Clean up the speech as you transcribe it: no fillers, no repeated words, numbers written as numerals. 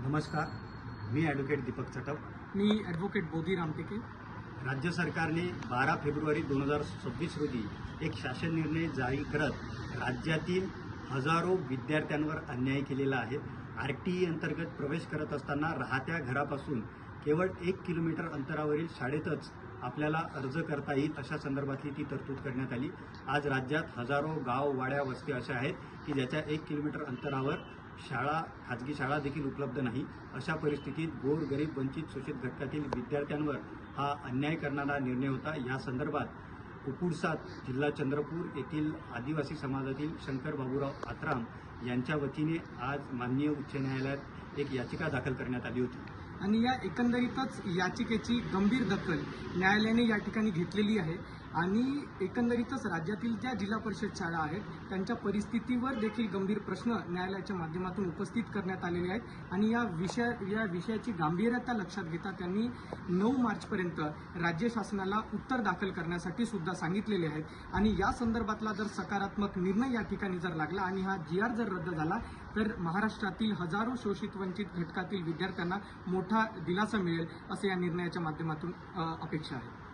नमस्कार, मी ॲडव्होकेट दीपक चटप. मी ॲडव्होकेट बोधी रामटेके. राज्य सरकारने 12 फेब्रुवारी 2026 रोजी एक शासन निर्णय जारी करत राज्यातील हजारो विद्यार्थ्यांवर अन्याय केलेला आहे. RTE अंतर्गत प्रवेश करत असताना राहत्या घरापासून केवळ 1 किलोमीटर अंतरावरील शाळेतच आपल्याला अर्ज करता येईल अशा संदर्भातली ती तरतूद करण्यात आली. आज राज्यात हजारो गाव, वाड्या, वस्ती अशा आहेत की ज्याच्या 1 किलोमीटर अंतरावर शाळा, खाजगी शाळा देखील उपलब्ध नाही. अशा परिस्थितीत गोर, गरीब, वंचित, शोषित घटकातील विद्यार्थ्यांवर हा अन्याय करणारा निर्णय होता. या संदर्भात कुकुडसात जिल्हा चंद्रपूर येथील आदिवासी समाजातील शंकर बाबूराव आत्राम यांच्या वतीने आज माननीय उच्च न्यायालयात एक याचिका दाखल करण्यात आली होती. आणि या एकंदरीतच याचिकेची गंभीर दखल न्यायालयाने या ठिकाणी घेतलेली आहे. आणि एकंदरीतच राज्यातील ज्या जिल्हा परिषद शाळा आहेत त्यांच्या परिस्थितीवर देखील गंभीर प्रश्न न्यायालयाच्या माध्यमातून उपस्थित करण्यात आलेले आहेत. आणि या विषयाची गांभीर्यता लक्षात घेता त्यांनी 9 मार्चपर्यंत राज्य शासनाला उत्तर दाखल करण्यासाठी सुद्धा सांगितलेले आहेत. आणि या संदर्भातला जर सकारात्मक निर्णय या ठिकाणी जर लागला आणि हा GR जर रद्द झाला तर महाराष्ट्रातील हजारो शोषित वंचित घटकातील विद्यार्थ्यांना मोठा दिलासा मिळेल असं या निर्णयाच्या माध्यमातून अपेक्षा आहे.